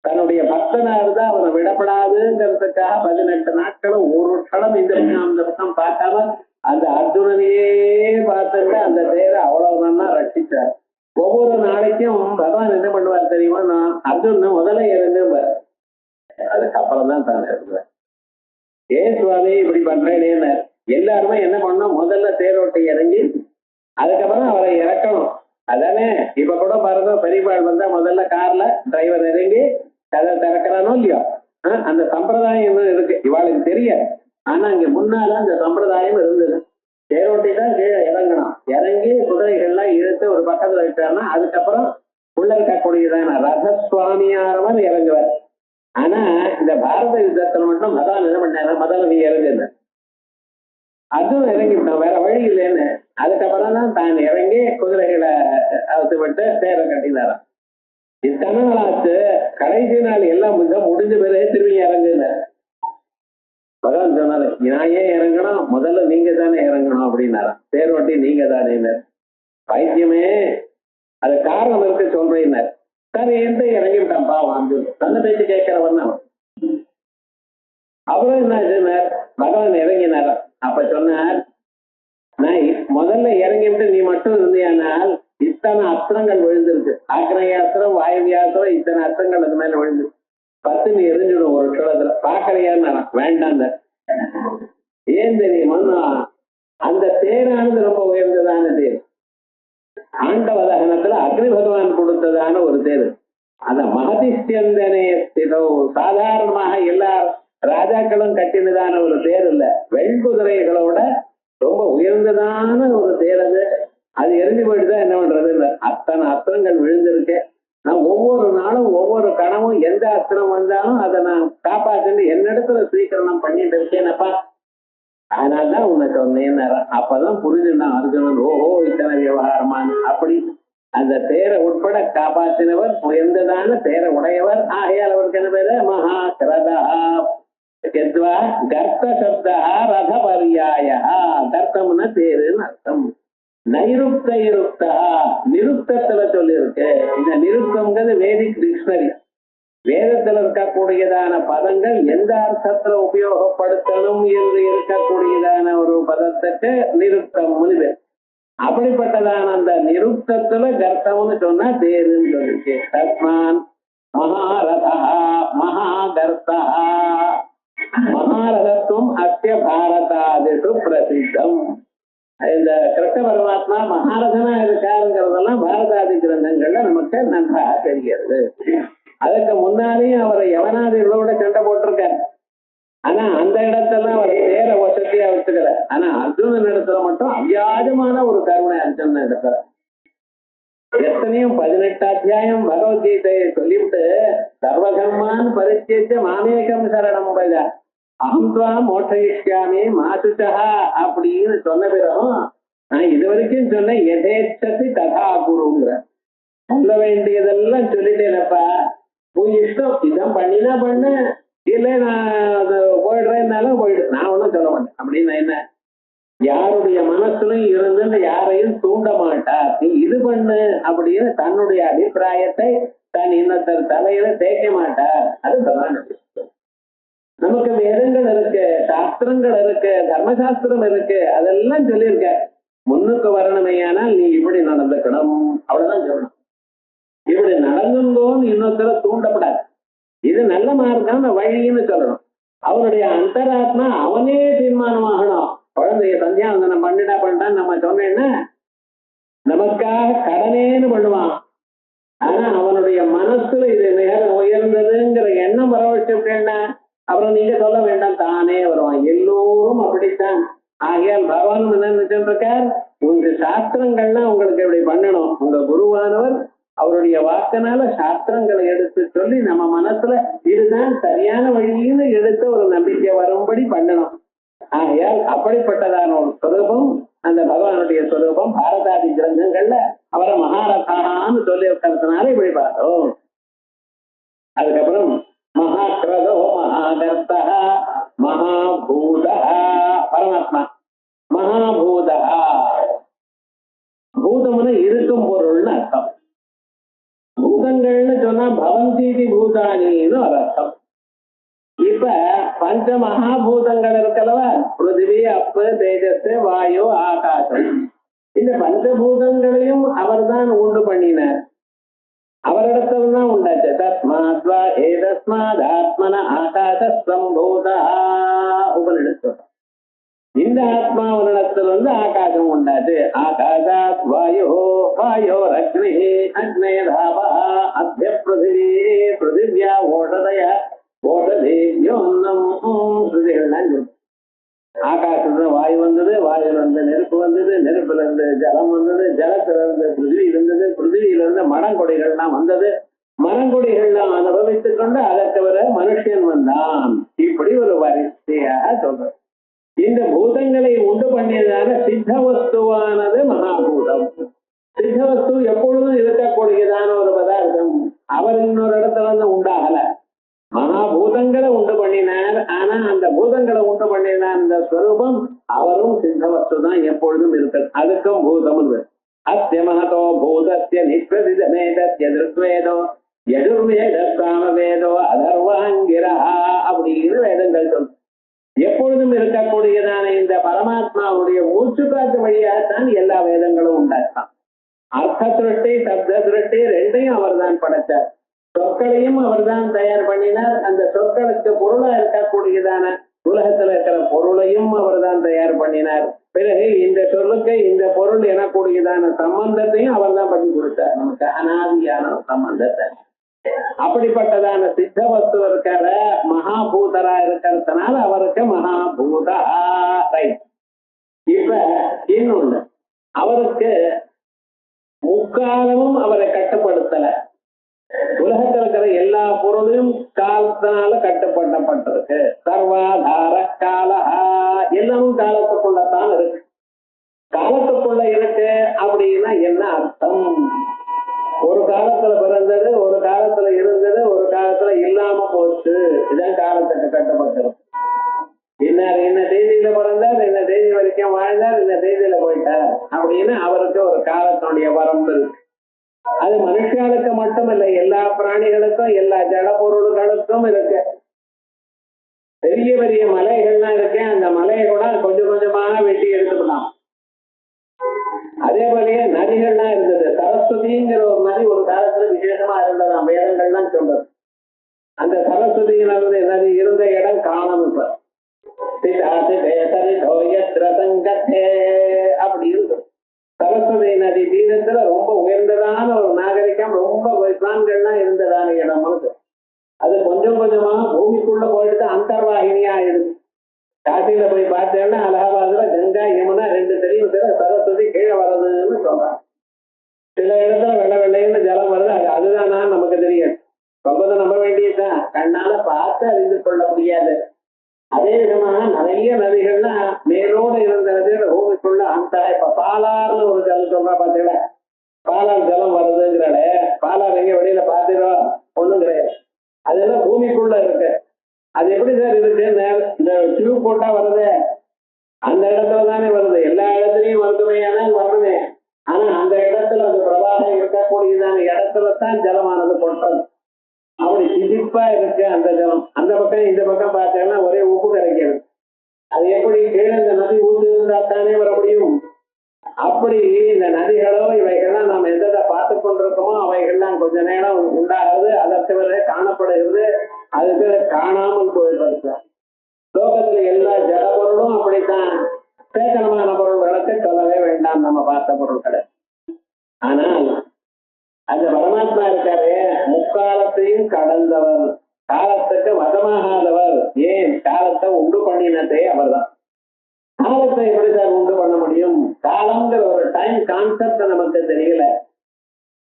தன்னுடைய பக்தனா இருந்தா அவனை விடப்படாதுங்கிறதுக்காக 18 நாட்களும் ஒரு க்ஷணம் இந்த பக்கம் பார்க்காம அந்த அர்ஜுனனையே பார்த்துட்டு அந்த தேரை அவ்வளவு நல்லா ரட்சிச்சார். ஒவ்வொரு நாளைக்கும் பகவான் என்ன பண்ணுவார் தெரியுமா, நான் அர்ஜுனன் முதல்ல இறங்குவார், அதுக்கப்புறம் தான் தான் இறங்குவார். ஏன் சுவாமி இப்படி பண்றேன்னு எல்லாருமே என்ன பண்ணணும், முதல்ல தேரோட்டை இறங்கி அதுக்கப்புறம் அவரை இறக்கணும். அதானே இப்ப கூட பாருங்க, பெரியபாள் வந்தா முதல்ல கார்ல டிரைவர் இறங்கி கதை திறக்கிறானோ இல்லையோ, அந்த சம்பிரதாயம் இன்னும் இருக்கு, இவாளுக்கு தெரியாது. ஆனா இங்க முன்னால அந்த சம்பிரதாயம் இருந்தது. தேரோட்டி தான் கீழே இறங்கணும், இறங்கி குதிரைகள்லாம் இழுத்து ஒரு பக்கத்துல வச்சாருன்னா அதுக்கப்புறம் உள்ள இருக்கக்கூடியதான ரதசுவாமியாரவர் இறங்குவார். ஆனா இந்த பாரத யுத்தத்துல மட்டும் மதான் என்ன பண்ணாரு, முதல்ல நீ இறங்குன அதுவும் இறங்கிவிட்டோம், வேற வழி இல்லைன்னு. அதுக்கப்புறம் தான் தான் இறங்கி குதிரைகளை அவுத்து விட்டு தேரை கட்டினாராம். இத்தனை நாளாச்சு, கடைசி நாள் எல்லாம் முடிஞ்ச பிறகு திரும்பி இறங்குன பகவான் சொன்னாரு, நான் ஏன் இறங்கணும், முதல்ல நீங்க தானே இறங்கணும் அப்படின்னாராம். தேரோட்டி நீங்க தானே, பைத்தியமே அது காரணம் இருக்கு சொல்றேன் சார், எந்த இறங்கி விட்டான் பாவம், தன்னை பேச்சு கேட்கிறவன் அவன். அப்புறம் என்ன ஆச்சுன்னார், பகவான் இறங்கினாரா. அப்ப சொன்னார், நான் முதல்ல இறங்கிவிட்டு நீ மட்டும் இருந்தியானால் இத்தனை அஸ்திரங்கள் விழுந்திருக்கு, ஆக்னேயாஸ்திரம் வாயுவியாஸ்திரம் இத்தனை அஸ்திரங்கள் அது மேல விழுந்து 10 நீ எரிஞ்சிடும் ஒரு க்ஷணத்துல, பாக்கலையான்னு வேண்டாம். ஏன் தெரியுமா, அந்த தேரானது ரொம்ப உயர்ந்ததான தேர், ஆண்டவ தகனத்துல அக்னி பகவான் கொடுத்ததான ஒரு தேர். அந்த மகதிஷ்யந்தனே ஸ்திதோ, சாதாரணமாக எல்லா ராஜாக்களும் கட்டினதான ஒரு தேர் இல்ல, வெண்குதிரைகளோட ரொம்ப உயர்ந்ததான ஒரு தேர். அது எரிஞ்சு போயிட்டுதான் என்ன பண்றது, அத்தனை அஸ்திரங்கள் விழுந்திருக்கு. நான் ஒவ்வொரு நாளும் ஒவ்வொரு கணமும் எந்த அஸ்திரம் வந்தாலும் அதை நான் காப்பாற்று என்னிடத்துல சீக்கிரம் பண்ணிட்டு இருக்கேனப்பா, அதனால்தான் உன்னை சொன்னேன். அப்பதான் புரிஞ்சுட்டான் அர்ஜுனன், ஓஹோ இத்தனை விவகாரமான. அப்படி அந்த தேரை உட்பட காப்பாற்றினவர், உயர்ந்ததான தேரை உடையவர். ஆகையால் அவருக்கு என்ன பேரு, மகாகிரதா. கர்த்த சப்தா ரத பரியாய, கர்த்தம்னா தேருன்னு அர்த்தம். நைருக்த இருக்தா, நிருக்தத்துல சொல்லியிருக்கு. இந்த நிருக்தம்ங்கிறது வேதிக் டிக்ஷனரி, வேதத்துல இருக்கக்கூடியதான பதங்கள் எந்த அர்த்தத்துல உபயோகப்படுத்தணும் என்று இருக்கக்கூடியதான ஒரு பதத்துக்கு நிருக்தம். அப்படிப்பட்டதான அந்த நிருக்தத்துல கர்த்தம்னு சொன்னா தேருன்னு சொல்லிருக்கு. தஸ்மான் மகாரதா மகாகர்த்தா, மகாரதத்துவம் அஸ்ய பாரதாதிஷு பிரசித்தம். இந்த கிருஷ்ண பரமாத்மா மகாரதனா இருக்காருங்கிறதெல்லாம் பாரதாதி கிரந்தங்கள்ல நமக்கு நன்றாக தெரிகிறது. அதுக்கு முன்னாலேயும் அவரை யவனாதிகளோட சண்டை போட்டிருக்காரு. ஆனா அந்த இடத்தெல்லாம் அவர் வேற வசதியா வச்சுக்கிறார். ஆனா அர்ஜுனன் இடத்துல மட்டும் அவ்வியாஜமான ஒரு கருணை அர்ஜுனன் இடத்துல. எத்தனையும் 18 அத்தியாயம் பகவத்கீதையை சொல்லிவிட்டு சர்வகர்மான் பரிச்சேச்ச மாமேகம் சரணம் பஜ அகம் துவா மோட்சயிஷ்யாமி மாசுச்சா அப்படின்னு சொன்ன பிறகும் நான் இது வரைக்கும் சொன்ன எதேச்சதி ததா குருங்கிற, சொல்ல வேண்டியதெல்லாம் சொல்லிட்டேனப்பா, உன் இஷ்டம், இதான் பண்ணினா பண்ண, இல்ல நான் போயிடுறேன்னாலும் போயிடு, நான் ஒன்னும் சொல்ல மாட்டேன் அப்படின்னு. என்ன யாருடைய மனசுலையும் இருந்து யாரையும் தூண்ட மாட்டார், நீ இது பண்ணு அப்படின்னு தன்னுடைய அபிப்பிராயத்தை தன் இன்னொருத்தர் தலையில தேய்க்க மாட்டார். அது பிரதான. நமக்கு வேதங்கள் இருக்கு, சாஸ்திரங்கள் இருக்கு, தர்மசாஸ்திரம் இருக்கு, அதெல்லாம் சொல்லியிருக்க. முன்னுக்கு வரணுமையானால் நீ இப்படி நடந்துக்கணும், அவ்வளவுதான் சொல்லணும். இப்படி நடந்துங்கோன்னு இன்னொருத்தர தூண்டப்படாது. இது நல்ல மார்க்கம் வழின்னு சொல்லணும். அவருடைய அந்தராத்மா அவனே தீர்மானமாகணும். குழந்தைய சந்தியாவந்தனம் பண்ணிட்டான்னு நம்ம சொன்னேன்னா நமக்காக கடனேன்னு பண்ணுவான். ஆனா அவனுடைய மனசுல இது மிக உயர்ந்ததுங்கிற எண்ணம் வரவழைச்சுட்டேன்னா அப்புறம் நீங்க சொல்ல வேண்டாம், தானே வருவான். எல்லோரும் அப்படித்தான். ஆகையால் பகவான் என்ன நினைச்சிருக்கார், உங்க சாஸ்திரங்கள்லாம் உங்களுக்கு எப்படி பண்ணணும், உங்க குருவானவர் அவருடைய வாக்கினால சாஸ்திரங்களை எடுத்து சொல்லி நம்ம மனசுல இதுதான் சரியான வழின்னு எடுத்து ஒரு நம்பிக்கை வரும்படி பண்ணணும். ஆகையால் அப்படிப்பட்டதான ஒரு சொரூபம் அந்த பகவானுடைய சொரூபம். பாரதாதி கிரந்தங்கள்ல அவரை மகாரதான்னு சொல்லி இருக்கிறதுனால இப்படி பார்த்தோம். அதுக்கப்புறம் மகாகிரதோ மகாகர்த்தா மகாபூதா, பரமாத்மா மகாபூதா. பூதம்னு இருக்கும் பொருள்னு அர்த்தம். பூதங்கள்னு சொன்னா பவந்தீதி பூதானின்னு ஒரு அர்த்தம். இப்ப பஞ்ச மகாபூதங்கள் இருக்கல்லவா, பிருத்திவி, அப்பு, தேஜஸ், வாயு, ஆகாசம். இந்த பஞ்சபூதங்களையும் அவர்தான் உண்டு பண்ணினார். அவரிடத்துலதான் உண்டாச்சு. தஸ்மாத்வா ஏதஸ்மாத் ஆத்மன ஆகாச சம்பூதா உபனிடத்து. இந்த ஆத்மாவனிடத்துல ஆகாசம் உண்டாச்சு. ஆகாசாத் வாயோ, வாயோ அக்னி, அக்னேதாபா, அத்திய பிருத்திவி, பிருத்திவியா ஓடதய, ஓடதேவ்யோன்னம். ஆகாசத்துல வாயு வந்தது, வாயுல இருந்து நெருப்பு வந்தது, நெருப்புல இருந்து ஜலம் வந்தது, ஜலத்துல இருந்து பிருத்திவி இருந்தது, பிருத்திவியில இருந்து மரங்கொடிகள்லாம் வந்தது, மரங்கொடிகள்லாம் அனுபவித்துக் கொண்டு அதற்கு வர மனுஷன் வந்தான். இப்படி ஒரு வரிசையாக சொல்றது. இந்த பூதங்களை உண்டு பண்ணியதான சித்த வஸ்துவானது மகாபூதம். சித்த வஸ்து எப்பொழுதும் இருக்கக்கூடியதான ஒரு பதார்த்தம். அவர் இன்னொரு இடத்துல இருந்து உண்டாகல, மகாபூதங்களை உண்டு பண்ணினார். ஆனா அந்த பூதங்களை உண்டு பண்ணின அந்த ஸ்வரூபம் அவரும் சித்த வஸ்து தான், எப்பொழுதும் இருக்கு. அதுக்கும் பூதம் அஸ்ய மகதோ பூதஸ்ய நிப்ரதிதமேதஸ்ய திருத்வேதோ யஜுர்வேத சாமவேதோ அதர்வாங்கிரா அப்படின்னு வேதங்கள் சொல்லும். எப்பொழுதும் இருக்கக்கூடியதான இந்த பரமாத்மாவுடைய மூச்சு காற்று வழியாகத்தான் எல்லா வேதங்களும் உண்டாச்சான். அர்த்த திருஷ்டி, சப்த திருஷ்டி ரெண்டையும் அவர் தான் படைத்தார். சொற்களையும் அவர் தான் தயார் பண்ணினார். அந்த சொற்களுக்கு பொருளா இருக்கக்கூடியதான உலகத்துல இருக்கிற பொருளையும் அவர் தான் தயார் பண்ணினார். பிறகு இந்த சொல்லுக்கு இந்த பொருள் எனக்கூடியதான சம்பந்தத்தையும் அவர் தான் பண்ணி கொடுத்தார், நமக்கு அனாதியான சம்பந்தத்தை. அப்படிப்பட்டதான சித்த வஸ்து இருக்கிற மகாபூதரா இருக்கிறதுனால அவருக்கு மகாபூதா. இப்ப இன்னொன்னு, அவருக்கு முக்காலமும் அவரை கட்டுப்படுத்தல. உலகத்தில் இருக்கிற எல்லா பொருளையும் காலத்தினால கட்டுப்படுத்தப்பட்டிருக்கு. சர்வாதார கால, எல்லாமும் காலத்துக்குள்ளதான் இருக்கு. காலத்துக்குள்ள இருக்கு அப்படின்னா என்ன அர்த்தம்? ஒரு காலத்துல பிறந்தது, ஒரு காலத்துல இருந்தது, ஒரு காலத்துல இல்லாம போச்சு. இதான் காலத்துக்கு கட்டுப்பட்டிருக்கு. இன்னார் இந்த தேதியில பிறந்தார், இந்த தேதி வரைக்கும் வாழ்ந்தார், இந்த தேதியில போயிட்டார் அப்படின்னு அவருக்கு ஒரு காலத்தினுடைய வரம்பு இருக்கு. அது மனுஷர்களுக்கு மட்டும் இல்லை, எல்லா பிராணிகளுக்கும் எல்லா ஜட பொருள்களுக்கும் இருக்கு. பெரிய பெரிய மலைகள்லாம் இருக்கு, அந்த மலையை கூட கொஞ்சம் கொஞ்சமாக வெட்டி எடுத்துக்கலாம். அதே போலயே நதிகள்லாம் இருந்தது. சரஸ்வதிங்கிற ஒரு நதி ஒரு காலத்துல விசேஷமா இருந்ததாம், வேதங்கள்லாம் சொல்றது. அந்த சரஸ்வதியிலிருந்து நதி இருந்த இடம் காணம். இப்ப அப்படி இருக்கு. சரஸ்வதி நதி தீரத்துல ரொம்ப உயர்ந்ததான ஒரு நாகரிகம், ரொம்ப வித்வான்கள்லாம் இருந்ததான இடம் இருக்கு. அது கொஞ்சம் கொஞ்சமா பூமிக்குள்ள போயிட்டு அந்தர்வாகினியா ஆயிடுது. காட்டில போய் பார்த்தேன்னா அலகாபாத்ல கங்கா யமுனா ரெண்டு தெரியும், சரஸ்வதி கீழே வர்றதுன்னு சொல்றாங்க. சில இடத்துல வெள்ளை வெள்ளைன்னு ஜலம் வருது, அதுதானா நமக்கு தெரியாது. ரொம்பதை நம்ப வேண்டியதுதான், கண்ணால பார்த்து அறிந்து கொள்ள முடியாது. அதே விதமாக நிறைய நதிகள்னா மேலோடு இருந்த நதிகள் பூமிக்குள்ள அந்த இப்ப பாலாறுன்னு ஒரு ஜலம் சொல்றா பாத்தீங்களா, பாலாறு ஜலம் வருதுங்கிறால, பாலாறு எங்க வெளியில பாத்துக்கிறோம் ஒண்ணும் கிடையாது. அதெல்லாம் பூமிக்குள்ள இருக்கு. அது எப்படி சார் இருக்கு? இந்த டியூப் போட்டா வருது, அந்த இடத்துல தானே வருது. எல்லா இடத்துலயும் வருதுமையானால் வருது. ஆனா அந்த இடத்துல அந்த பிரவாகம் இருக்கக்கூடியதான இடத்துல தான் ஜலமானது போட்டது. அப்படி சிதிப்பா இருக்கு அந்த ஜலம். அந்த பக்கம் இந்த பக்கம் பார்த்தீங்கன்னா ஒரே உப்பு கரைக்கிறது. அது எப்படி கீழே இந்த நதி ஊத்து இருந்தா தானே வர முடியும். அப்படி இந்த நதிகளோ இவைகள்லாம் நாம் எதை பார்த்து கொண்டிருக்கோமோ அவைகள்லாம் கொஞ்ச நேரம் உண்டாகிறது, அதற்கு பிறகு காணப்படுகிறது, அதுக்கு காணாமல் போயிடுறது. லோகத்துல எல்லா ஜட பொருளும் அப்படித்தான். சேதனமான பொருள்களுக்கு சொல்லவே வேண்டாம், நம்ம பார்த்த பொருட்களை. ஆனால் அந்த பரமாத்மா இருக்காரு, முக்காலத்தையும் கடந்தவர், காலத்துக்கு வசமாகாதவர். ஏன்? காலத்தை உண்டு பண்ணினதே அவர் தான். காலத்தை எப்படி சார் உண்டு பண்ண முடியும்? காலம்ங்கிற ஒரு டைம் கான்செப்ட் நமக்கு தெரியல.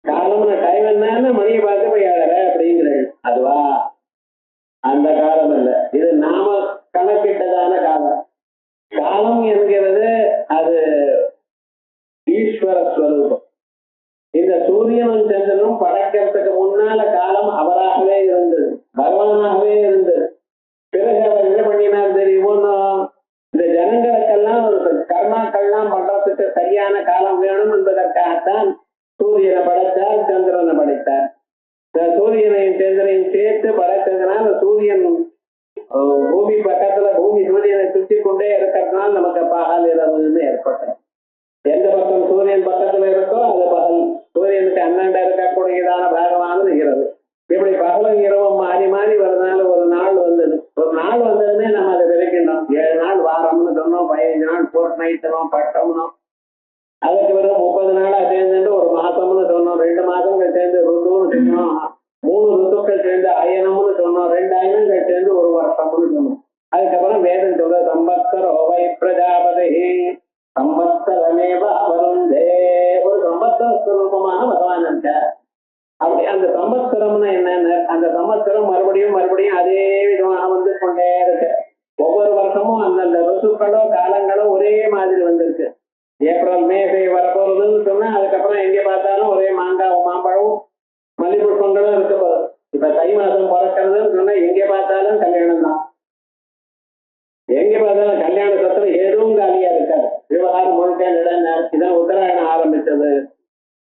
காலம்னு டைம் என்னன்னு மணியை பார்த்து போய் ஏழற அப்படிங்கிறது, அதுவா? அந்த காலம் இல்லை, இது நாம கணக்கிட்டதான காலம். காலம் என்கிறது அது ஈஸ்வர ஸ்வரூபம். இந்த சூரியனும் சந்திரனும் படைக்கிறதுக்கு முன்னால காலம் அவராகவே இருந்தது, பகவானாகவே இருந்தது. பிறகு அவர் என்ன பண்ணினார் தெரியுமோ, இந்த ஜனங்களுக்கெல்லாம் ஒரு கர்மாக்கள்லாம் பண்றதுக்கு சரியான காலம் வேணும் என்பதற்காகத்தான் சூரியனை படைத்தார், சந்திரனை படைத்தார். சூரியனையும் சந்திரனையும் சேர்த்து படைத்ததுனால சூரியன் பூமி பக்கத்துல பூமி சூரியனை சுற்றி கொண்டே இருக்கிறதுனால நமக்கு பகல் இரவுன்னு ஏற்பட்டது. எந்த பக்கம் சூரியன் பக்கத்துல இருக்கோ அது பகல், சூரியனுக்கு அண்ணாண்ட இருக்கக்கூடியதான பாகமானது இரவு. இப்படி பகலும் இரவும் மாறி மாறி வரதுனால ஒரு நாள் வந்தது. ஒரு நாள் வந்ததுன்னே நம்ம அதை விதைக்கணும். 7 நாள் வாரம்னு சொன்னோம், 15 நாள் போர்ட் நைட்னோம், பட்டம்னோம். அதுக்கு பிறகு 30 நாளா சேர்ந்து ஒரு மாசம்னு சொன்னோம், 2 மாசங்கள் சேர்ந்து ருதுன்னு சொன்னோம், 3 ருத்துக்கள் சேர்ந்து அயனம்னு சொன்னோம், 2 அயனங்கள் சேர்ந்து ஒரு வருஷம்னு சொன்னோம். அதுக்கப்புறம் வேதம் சொல்ற சம்பத்சர ஓவை பிரஜாபதி சம்பத்சரமேவ அவருந்தே, ஒரு சம்பத்சர ஸ்வரூபமான பகவான் இருக்கார். அப்படி அந்த சம்பத்சரம்னா என்னன்னு, அந்த சம்பத்சரம் மறுபடியும் மறுபடியும் அதே விதமாக வந்து கொண்டே இருக்கு. ஒவ்வொரு வருஷமும் அந்தந்த ருத்துக்களோ காலங்களோ ஒரே மாதிரி வந்திருக்கு. ஏப்ரல் மே வரப்போறதுன்னு சொன்னா அதுக்கப்புறம் எங்க பார்த்தாலும் ஒரே மாங்காய் மாம்பழம் மல்லிகைப்புஷ்பங்களும் இருக்க போகுது. இப்ப தை மாசம் பிறக்கிறதுன்னு சொன்னா எங்க பார்த்தாலும் கல்யாணம் தான், எங்க பார்த்தாலும் கல்யாண சத்திரம் எதுவும் காலியா இருக்காது. விவகாரம் முழுக்க இதான் உத்தராயணம் ஆரம்பிச்சது,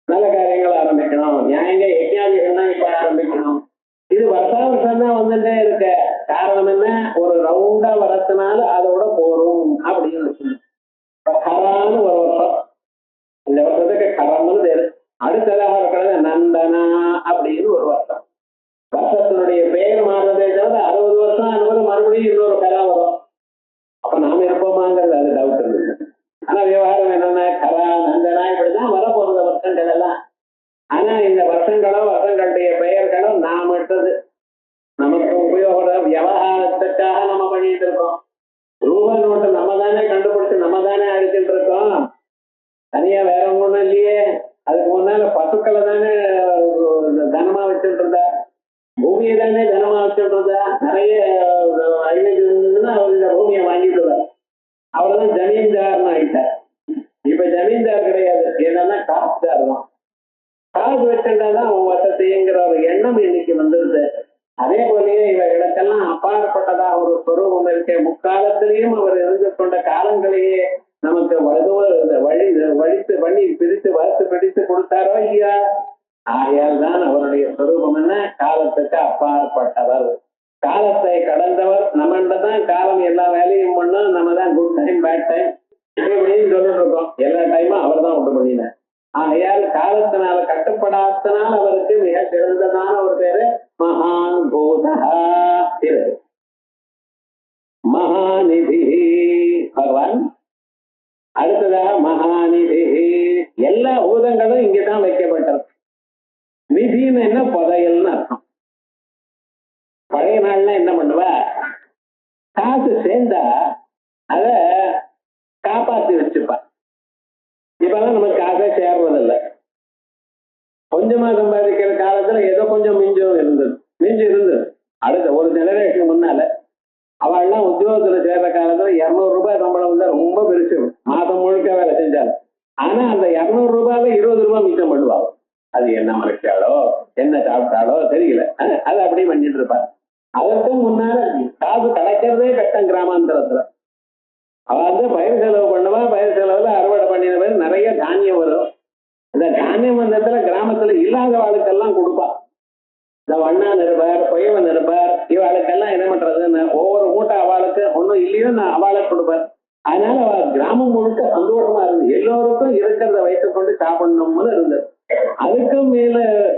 நல்ல காரியங்கள் ஆரம்பிக்கணும், நியாயங்க யஜ்ஞாதிகள்னா இப்ப ஆரம்பிக்கணும். இது வருஷா வருஷம் தான் வந்துட்டே இருக்க. காரணம் என்ன, ஒரு ரவுண்டா வரதுனால அதோட போறோம் அப்படின்னு சொல்லணும். கரான்னு ஒரு வருஷம், இந்த வருஷத்துக்கு கரம்னு பேரு. அடுத்ததாக இருக்கிறது நந்தனா அப்படின்னு ஒரு வருஷம். வருஷத்தினுடைய பெயர் மாறுறதே தவிர 60 வருஷம் 60 மறுபடியும் இன்னொரு கரா வரும். அப்ப நாம இருப்போமாங்கிறது அது டவுட் இருக்கு. ஆனா விவகாரம் என்னன்னா கரா நந்தனா இப்படிதான் வரப்போறது வருஷங்கள் எல்லாம். ஆனா இந்த வருஷங்களுடைய பெயர்களும் நாம் விட்டது, நமக்கு உபயோக விவகாரத்துக்காக நம்ம பண்ணிட்டு இருக்கோம். ரூபா நோட்டு நம்ம தானே கண்டுபிடிச்சு நம்ம தானே அழிச்சுட்டு இருக்கோம், தனியா வேற ஒண்ணும் இல்லையே. அதுக்கு முன்னால பசுக்களை தானே தனமா வச்சுட்டு இருந்தா, பூமியை தானே தனமா வச்சுட்டு இருந்தா. நிறைய ஐநூறு இருந்ததுன்னா அவர் இந்த பூமியை வாங்கிட்டு வர்றார். அவர் தான் ஜமீன்தார்னு ஆயிட்டார். இப்ப ஜமீன்தார் கிடையாது, என்னன்னா காசுதார் தான். காசு வச்சுட்டாதான் அவன் வசதிங்கிற ஒரு எண்ணம் இன்னைக்கு வந்துருது. அதே போலயே இவர்களுக்கெல்லாம் அப்பாற்பட்டதா ஒரு ஸ்வரூபம் இருக்க. முக்காலத்திலையும் அவர் இருந்து கொண்ட காலங்களையே நமக்கு வழித்து பண்ணி பிரித்து வறுத்து பிடித்து கொடுத்தாரோ இல்லையா. ஆகையால் தான் அவருடைய ஸ்வரூபம் என்ன, காலத்துக்கு அப்பாற்பட்டவர், காலத்தை கடந்தவர். நம்மகிட்டதான் காலம் எல்லா வேலையும் பண்ணும், நம்ம தான் குட் டைம் பேட் டைம் இப்படின்னு சொல்லிட்டு இருக்கோம். எல்லா டைமும் அவர் தான் உண்டு பண்ணினார். ஆகையால் காலத்தினால கட்டுப்படாதனால அவருக்கு மிக சிறந்ததான ஒரு பேரு மகான் பூதா. மகாநிதி பகவான். அடுத்ததாக மகாநிதி, எல்லா பூதங்களும் இங்கதான் வைக்கப்பட்டது. நிதின்னு என்ன, புதையல்னு அர்த்தம். பழைய நாள்ல என்ன பண்ணுவா, காசு சேர்ந்தா அத காப்பாத்தி வச்சுப்பா. இப்பதான் நமக்கு காசே சேர்றதில்லை. கொஞ்சமா சம்பாதிக்கிற காலத்துல ஏதோ கொஞ்சம் மிஞ்சி இருந்தது. அடுத்த ஒரு ஜெனரேஷன் முன்னால அவள்லாம் உத்தியோகத்துல சேர்ற காலத்துல 200 ரூபாய் சம்பளம் வந்தா ரொம்ப பெருசு, மாதம் முழுக்க வேலை செஞ்சாலும். ஆனா அந்த 200 ரூபாயில 20 ரூபாய் மிச்சம் பண்ணுவாங்க. அது என்ன மறைச்சாலோ என்ன சாப்பிட்டாலோ தெரியல, அது அப்படியே பண்ணிட்டு இருப்பாரு. அதற்கும் முன்னால காசு கிடைக்கிறதே கஷ்டம். கிராமாந்தரத்துல அவ வந்து பயிர் செலவு பண்ணுவா, பயிர் செலவுல அறுவடை பண்ணின பேர் நிறைய தானியம் வரும். இந்த தானியம் வந்ததுல கிராமத்துல இல்லாத வாழ்க்கெல்லாம் கொடுப்பா. இந்த வண்ணான் இருப்பார், பொய்யவன் இருப்பார், இவாளுக்கெல்லாம் என்ன பண்றதுன்னு ஒவ்வொரு மூட்டை அவளுக்கு ஒன்னும் இல்லையோ நான் அவளுக்கு கொடுப்பார். அதனால அவள் கிராமம் முழுக்க சந்தோஷமா இருந்தது. எல்லோருக்கும் இருக்கிறத வைத்துக் கொண்டு சாப்பிடணும்னு இருந்தது. அதுக்கும் மேல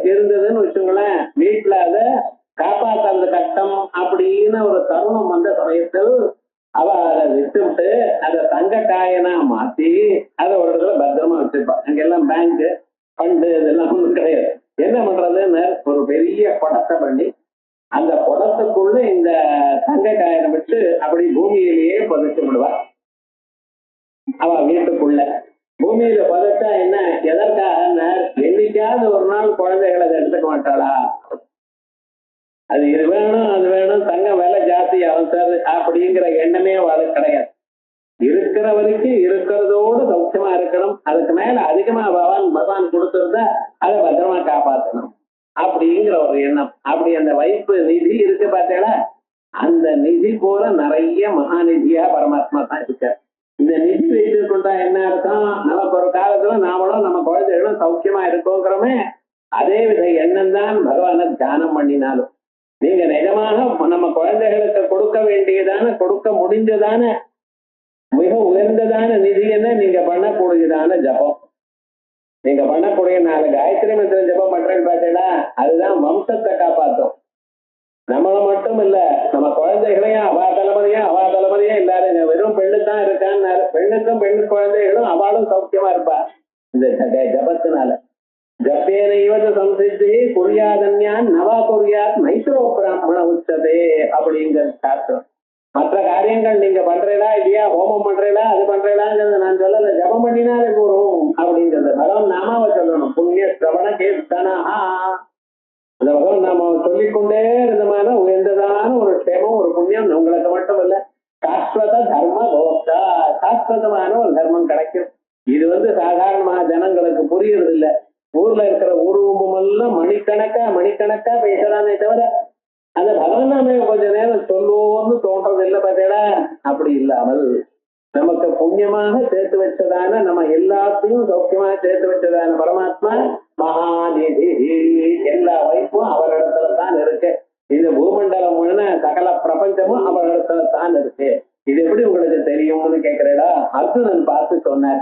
இருந்ததுன்னு வச்சுங்களேன், வீட்டுல அதை காப்பாற்றுறது கஷ்டம் அப்படின்னு ஒரு தருணம் வந்த சமயத்தில் அவ அதை விட்டுவிட்டு அதை தங்க காயனா மாத்தி அதை ஒரு இடத்துல பத்திரமா வச்சிருப்பா. அங்கெல்லாம் பேங்க் ஃபண்டு இதெல்லாம் ஒன்றும் கிடையாது. என்ன பண்றதுன்னு ஒரு பெரிய குடத்தை பண்ணி அந்த குடத்துக்குள்ள இந்த தங்க காயனை வச்சு அப்படி பூமியிலேயே புதைச்சு விடுவா. அவ வீட்டுக்குள்ள பூமியில புதைச்சா என்ன, எதற்காக, என்னைக்காவது ஒரு நாள் குழந்தைகளை அதை எடுத்துக்க மாட்டாளா, அது இது வேணும் அது வேணும், தங்கம் விலை ஜாஸ்தி அவசர அப்படிங்கிற எண்ணமே அவளுக்கு கிடையாது. இருக்கிற வரைக்கும் இருக்கிறதோடு சௌக்கியமா இருக்கணும், அதுக்கு மேல அதிகமா பகவான் கொடுத்திருந்தா அதை பத்திரமா காப்பாற்றணும் அப்படிங்கிற ஒரு எண்ணம். அப்படி அந்த வைப்பு நிதி இருக்கு பார்த்தீங்களா, அந்த நிதி போல நிறைய மகாநிதியா பரமாத்மா தான் இருக்கார். இந்த நிதி வைத்து கொண்டா என்ன அர்த்தம், நமக்கு ஒரு காலத்துல நாமளும் நம்ம குழந்தைகளும் சௌக்கியமா இருக்கோங்கிறோமே, அதே வித எண்ணம் தான் பகவானை தியானம் பண்ணினாலும் நீங்க நிஜமாக நம்ம குழந்தைகளுக்கு கொடுக்க வேண்டியதான, கொடுக்க முடிஞ்சதான, மிக உயர்ந்ததான நிதி என்ன? நீங்க பண்ணக்கூடியதான ஜபம். நீங்க பண்ணக்கூடிய 4 காயத்ரி மந்திரம் ஜபம் பண்றேன்னு பார்த்தீங்களா, அதுதான் வம்சத்தை காப்பாற்றும். நம்மள மட்டும் இல்ல, நம்ம குழந்தைகளையும் அவா தலைமுறையும் எல்லாரும் வெறும் பெண்ணு தான் இருக்கான்னு, பெண்ணுக்கும் பெண்ணு குழந்தைகளும் அவளும் சௌக்கியமா இருப்பா இந்த ஜபத்தினால. ஜப்பேன இவது சம்சித்தி குறியாதன்யான் நவா குறியாத் மைத்ரோ பிராமண உச்சதே அப்படிங்கிற சாஸ்திரம். மற்ற காரியங்கள் நீங்க பண்றீங்களா இல்லையா, ஹோமம் பண்றீங்களா, அது பண்றீங்களாங்கிறத நான் சொல்லல, ஜபம் பண்ணினாலே போறோம் அப்படிங்கிறது. பகவான் நாமாவை சொல்லணும். புண்ணிய சிரவண கீர்த்தனா, அந்த பகவான் நாம சொல்லிக்கொண்டே இருந்தமான உயர்ந்ததான ஒரு க்ஷேமம், ஒரு புண்ணியம் உங்களுக்கு மட்டும் இல்ல, சாஸ்வத தர்ம கோப்தா, சாஸ்வதமான ஒரு தர்மம் கிடைக்கும். இது சாதாரணமாக ஜனங்களுக்கு புரியுறது இல்ல. ஊர்ல இருக்கிற உருவம் எல்லாம் மணிக்கணக்கா பேசலாமே தவிர அந்த பகவான் நாமே கொஞ்ச நேரம் சொல்லுவோம்னு தோன்றது இல்லை பார்த்தீங்களா. அப்படி இல்லாமல் நமக்கு புண்ணியமாக சேர்த்து வச்சதான, நம்ம எல்லாத்தையும் சௌக்கியமாக சேர்த்து வச்சதான பரமாத்மா மகாநிதி. எல்லா வைப்பும் அவரிடத்துல தான் இருக்கு. இந்த பூமண்டலம் முழுன சகல பிரபஞ்சமும் அவரிடத்துல தான் இருக்கு. இது எப்படி உங்களுக்கு தெரியும்னு கேட்கிறேடா. அர்ஜுனன் பார்த்து சொன்னார்.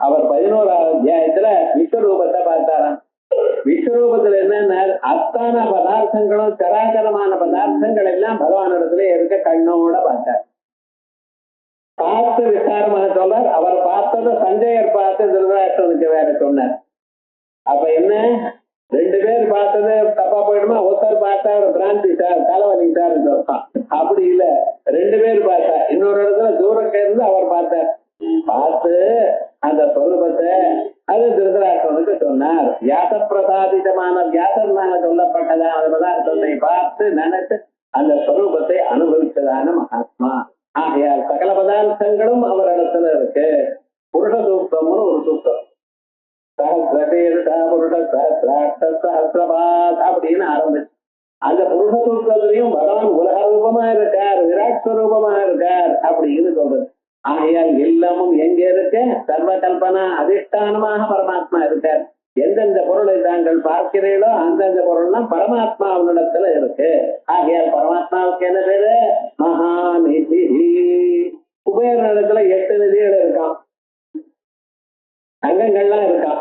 அவர் 11ஆவது அத்தியாயத்துல விஸ்வரூபத்தை பார்த்தாராம். விஸ்வரூபத்துல என்னன்னா, அத்தான பதார்த்தங்களும் சராசரமான பதார்த்தங்கள் எல்லாம் பகவானிடத்துல இருக்க கண்ணோட பார்த்தார். பார்த்து விசாரமாக சொல்றார். அவர் பார்த்ததை சஞ்சயர் பார்த்து திருதராஷ்டிரனுக்கு வேற சொன்னார். அப்ப என்ன, 2 பேர் பார்த்தது தப்பா போயிடுமா? ஒருத்தர் பார்த்தா ஒரு பிராந்தி சார், தலைவலி சார் சொல்றான். அப்படி இல்ல, 2 பேர் பார்த்தா. இன்னொரு இடத்துல தூரம் இருந்து அவர் பார்த்தார். பார்த்து அந்த சொரூபத்தை அது திருதராஷ்டிரனுக்கு சொன்னார். வியாச பிரசாதிதமான வியாசர்னால சொல்லப்பட்டதான பதார்த்தத்தை பார்த்து நினைத்து அந்த சொரூபத்தை அனுபவித்ததான மகாத்மா. ஆகையால் சகல பதார்த்தங்களும் அவர் இடத்துல இருக்கு. புருஷ சூக்தம்னு ஒரு சூக்தம், அப்படின்னு ஆரம்பிச்சு அந்த புருஷ சூக்தத்திலையும் பகவான் உலக ரூபமா இருக்கார், விராட் ஸ்வரூபமா இருக்கார் அப்படின்னு சொல்றது. ஆகையால் எல்லாமும் எங்க இருக்கு? சர்வ கல்பனா அதிஷ்டானமாக பரமாத்மா இருக்கார். எந்தெந்த பொருளை தாங்கள் பார்க்கிறீர்களோ அந்தந்த பொருள்லாம் பரமாத்மா அவனிடத்துல இருக்கு. ஆகையால் பரமாத்மாவுக்கு என்ன பேரு? மகாநிதி. குபேரனிடத்துல 8 நிதிகள் இருக்கான், தங்கங்கள்லாம் இருக்கான்.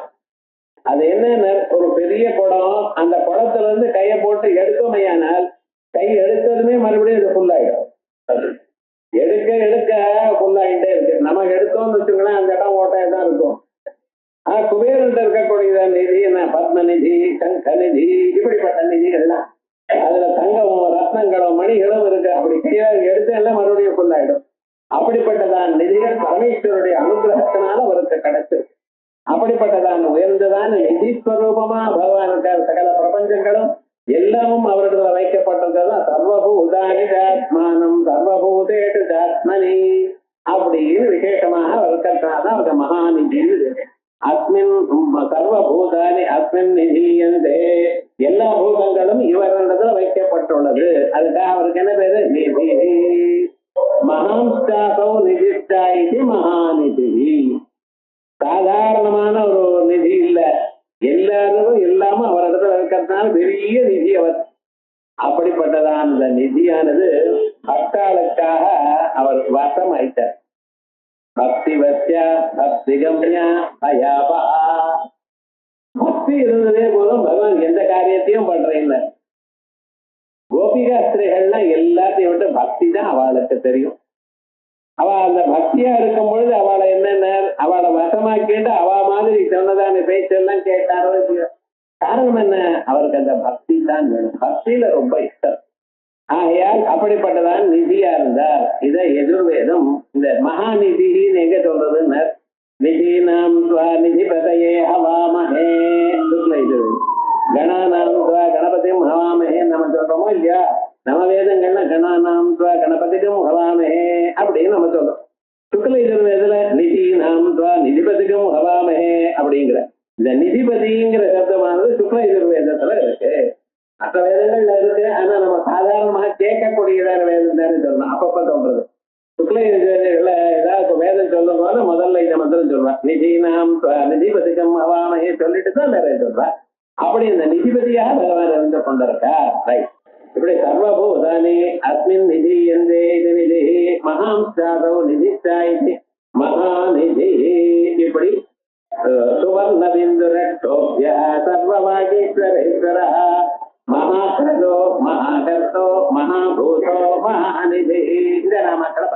அது என்னன்னு, ஒரு பெரிய குடம், அந்த குடத்துல இருந்து கையை போட்டு எடுத்தோமையானால் கை எடுத்ததுமே மறுபடியும் அது ஃபுல் ஆயிடும். எடுக்க ஃபுல்லாகிட்டே இருக்கு. நம்ம எடுத்தோம்னு வச்சுக்கலாம், அந்த இடம் ஓட்டையா தான் இருக்கும். குபேரன் இருக்கக்கூடிய நிதி என்ன, பத்மநிதி, சங்க நிதி, இப்படிப்பட்ட நிதிகள்லாம் அதுல தங்கமும் ரத்னங்களும் மணிகளும் இருக்கு. அப்படி கையில எடுத்து எல்லாம் மறுபடியும் ஃபுல்லாயிடும். அப்படிப்பட்டதான் நிதிகள் பரமேஸ்வருடைய அனுகிரகத்தினால அவருக்கு கிடைச்சு. அப்படிப்பட்டதான் உயர்ந்ததான நிதிஸ்வரூபமா பகவான் இருக்கார். சகல பிரபஞ்சங்களும் எல்லாமும் அவரிடத்துல வைக்கப்பட்டதுதான் சர்வபூதானி ஜாத்மானம் சர்வபூதேஷு ஜாத்மனி அப்படின்னு விசேஷமாக இருக்கிறதுனால அவங்க மகாநிதி. அஸ்மின் சர்வபூதானி அஸ்மின் நிதியந்தே, எல்லா பூதங்களும் இவரிடத்துல வைக்கப்பட்டுள்ளது. அதுக்காக அவருக்கு என்ன பேரு? நிதி. மகாம்ஸ்டாசௌ நிதிஷ்டா இது மகாநிதி. சாதாரணமான ஒரு நிதி இல்ல, எல்லாரும் எல்லாமும் அவரிடத்துல இருக்கிறதுனால பெரிய நிதி அவர். அப்படிப்பட்டதான் அந்த நிதியானது பக்தாளுக்காக அவர் வசம் ஆயிட்டார். பக்தி வசியா பக்தி கம்யா பயாபா. பக்தி இருந்ததே போதும் பகவான் எந்த காரியத்தையும் பண்றேன். கோபிகா ஸ்திரீகள்லாம் எல்லாத்தையும் விட்டு பக்தி தான் அவளுக்கு தெரியும். அவ அந்த பக்தியா இருக்கும் பொழுது அவளை என்னென்ன அவளை வசமாக்கிட்டு அவ மாதிரி சொன்னதான பேச்செல்லாம் கேட்டாரோ. காரணம் என்ன? அவருக்கு அந்த பக்தி தான் வேணும். பக்தியில ரொம்ப இஷ்டம். ஆகையால் அப்படிப்பட்டதான் நிதியா இருந்தார். இதை எதிர்வேதம் இந்த மகாநிதின்னு எங்க சொல்றதுன்னு, நிதி நாம் நிதி பதையே ஹவாமஹே இது கணானாம் கணபதியும் ஹவாமஹே நம்ம சொல்றோமோ இல்லையா? நம்ம வேதங்கள்ல கணானாம் கணபதிக்கும் ஹவாமஹே அப்படின்னு நம்ம சொல்றோம். சுக்ல எதிர்வேதத்துல நிதி நாம் நிதிபதிக்கும் ஹவாமஹே அப்படிங்கிற இந்த நிதிபதிங்கிற சப்தமானது சுக்ல எதிர்வேதத்துல இருக்கு. மற்ற வேதங்கள்ல இருக்கு. ஆனா நம்ம சாதாரணமாக கேட்கக்கூடியதான வேதம் தானே சொல்லணும். அப்பப்ப சொல்றது சுக்ல ஏதாவது வேதம் சொல்லும் போது முதல்ல இந்த மந்திரம் சொல்றான், நிதி நாம் நிதிபதிக்கம் அவாமையே சொல்லிட்டு தான் வேற சொல்றான். அப்படி இந்த நிதிபதியாக பகவான் இருந்து கொண்டிருக்கார். ரைட். இப்படி சர்வபூதானி அஸ்மின் நிதி எந்தே இது நிதி மகாம்சாதோ நிதிஷ்டா இது மகாநிதி. இப்படி சுவர்ண பிந்துரட்டோப்ய சர்வவாகீஸ்வரேஸ்வர மகாகிருதோ மகாகர்த்தோ மகாபூதோ மகாநிதி இந்த நாமக்களை